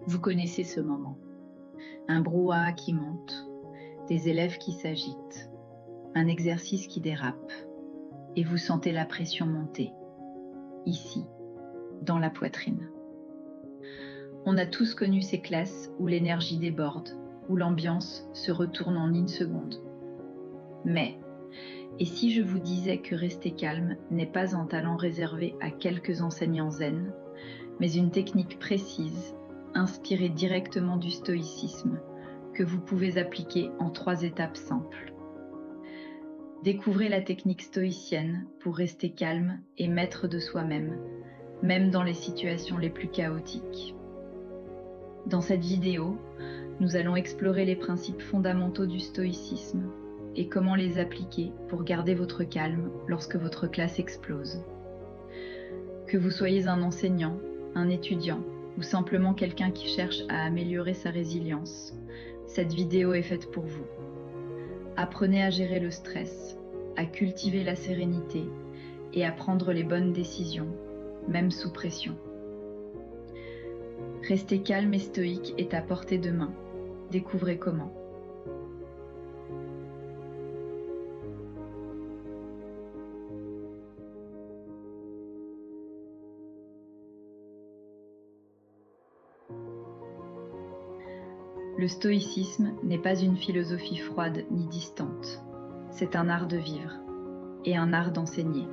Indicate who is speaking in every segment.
Speaker 1: Vous connaissez ce moment. Un brouhaha qui monte, des élèves qui s'agitent, un exercice qui dérape, et vous sentez la pression monter, ici, dans la poitrine. On a tous connu ces classes où l'énergie déborde, où l'ambiance se retourne en une seconde. Mais, et si je vous disais que rester calme n'est pas un talent réservé à quelques enseignants zen, mais une technique précise, inspirée directement du stoïcisme, que vous pouvez appliquer en 3 étapes simples. Découvrez la technique stoïcienne pour rester calme et maître de soi-même, même dans les situations les plus chaotiques. Dans cette vidéo, nous allons explorer les principes fondamentaux du stoïcisme et comment les appliquer pour garder votre calme lorsque votre classe explose. Que vous soyez un enseignant, un étudiant ou simplement quelqu'un qui cherche à améliorer sa résilience, cette vidéo est faite pour vous. Apprenez à gérer le stress, à cultiver la sérénité et à prendre les bonnes décisions, même sous pression. Rester calme et stoïque est à portée de main. Découvrez comment. Le stoïcisme n'est pas une philosophie froide ni distante. C'est un art de vivre et un art d'enseigner.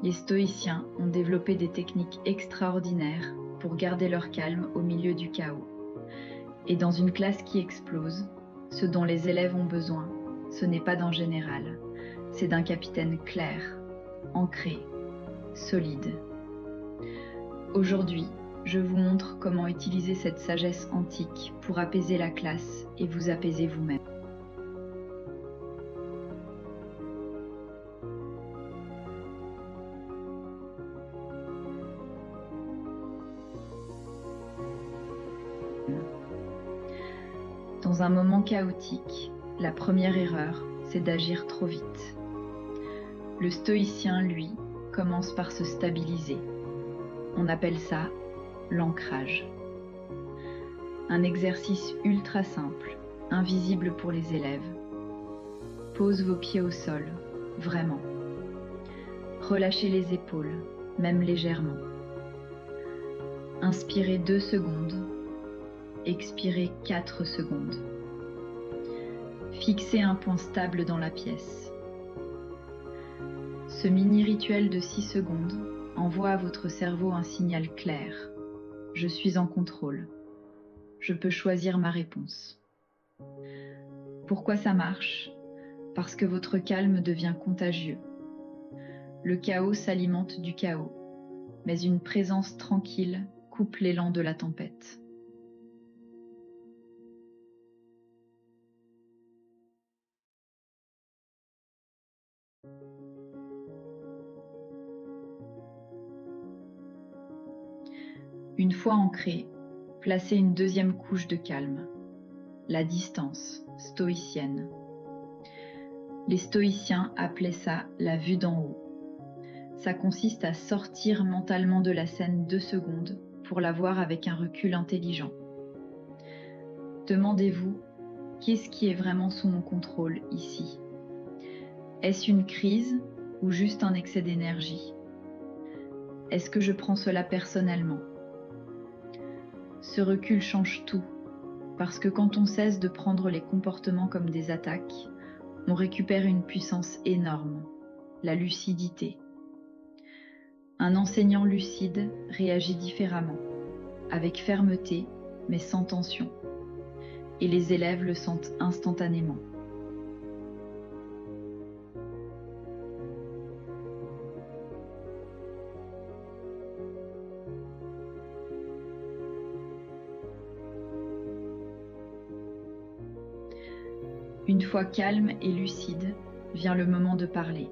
Speaker 1: Les stoïciens ont développé des techniques extraordinaires pour garder leur calme au milieu du chaos. Et dans une classe qui explose, ce dont les élèves ont besoin, ce n'est pas d'un général, c'est d'un capitaine clair, ancré, solide. Aujourd'hui, je vous montre comment utiliser cette sagesse antique pour apaiser la classe et vous apaiser vous-même. Dans un moment chaotique, la première erreur, c'est d'agir trop vite. Le stoïcien, lui, commence par se stabiliser. On appelle ça l'ancrage. Un exercice ultra simple, invisible pour les élèves. Pose vos pieds au sol, vraiment. Relâchez les épaules, même légèrement. Inspirez 2 secondes. Expirez 4 secondes. Fixez un point stable dans la pièce. Ce mini-rituel de 6 secondes envoie à votre cerveau un signal clair. Je suis en contrôle. Je peux choisir ma réponse. Pourquoi ça marche? Parce que votre calme devient contagieux. Le chaos s'alimente du chaos, mais une présence tranquille coupe l'élan de la tempête. Une fois ancré, placez une deuxième couche de calme, la distance stoïcienne. Les stoïciens appelaient ça la vue d'en haut. Ça consiste à sortir mentalement de la scène 2 secondes pour la voir avec un recul intelligent. Demandez-vous, qu'est-ce qui est vraiment sous mon contrôle ici? Est-ce une crise ou juste un excès d'énergie? Est-ce que je prends cela personnellement? Ce recul change tout, parce que quand on cesse de prendre les comportements comme des attaques, on récupère une puissance énorme, la lucidité. Un enseignant lucide réagit différemment, avec fermeté mais sans tension, et les élèves le sentent instantanément. Une fois calme et lucide, vient le moment de parler,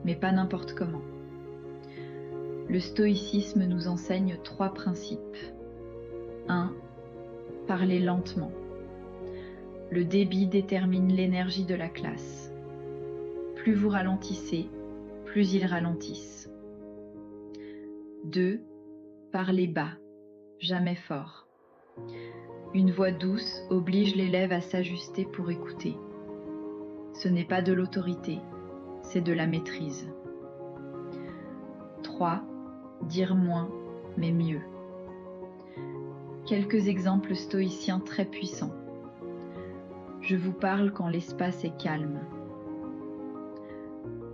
Speaker 1: mais pas n'importe comment. Le stoïcisme nous enseigne 3 principes. 1. Parler lentement. Le débit détermine l'énergie de la classe. Plus vous ralentissez, plus ils ralentissent. 2. Parler bas. jamais fort. Une voix douce oblige l'élève à s'ajuster pour écouter. Ce n'est pas de l'autorité, c'est de la maîtrise. 3. Dire moins, mais mieux. Quelques exemples stoïciens très puissants. Je vous parle quand l'espace est calme.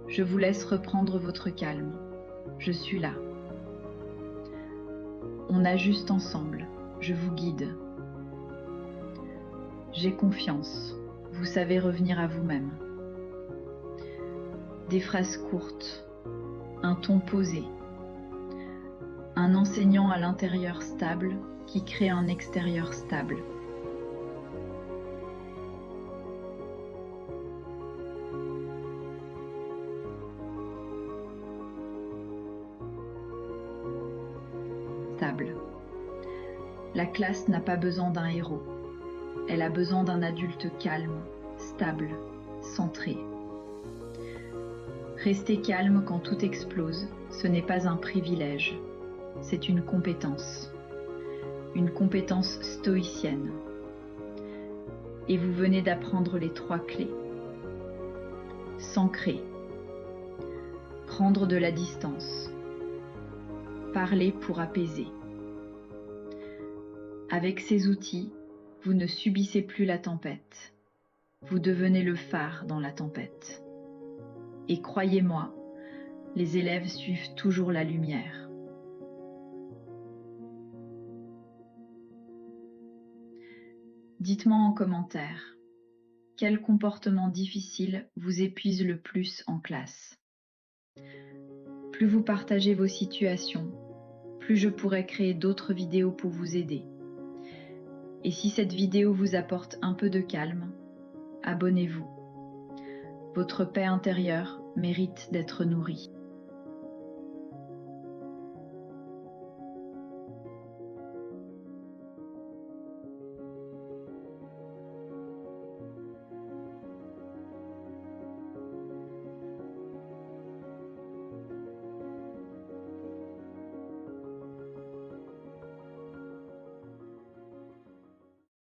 Speaker 1: Je vous laisse reprendre votre calme. Je suis là. On ajuste ensemble. Je vous guide. J'ai confiance. Vous savez revenir à vous-même. Des phrases courtes. Un ton posé. Un enseignant à l'intérieur stable qui crée un extérieur stable. Stable. La classe n'a pas besoin d'un héros. Elle a besoin d'un adulte calme, stable, centré. Rester calme quand tout explose, ce n'est pas un privilège, c'est une compétence stoïcienne. Et vous venez d'apprendre les 3 clés. S'ancrer, prendre de la distance, parler pour apaiser. Avec ces outils, vous ne subissez plus la tempête, vous devenez le phare dans la tempête. Et croyez-moi, les élèves suivent toujours la lumière. Dites-moi en commentaire, quel comportement difficile vous épuise le plus en classe? Plus vous partagez vos situations, plus je pourrai créer d'autres vidéos pour vous aider. Et si cette vidéo vous apporte un peu de calme, abonnez-vous. Votre paix intérieure mérite d'être nourrie.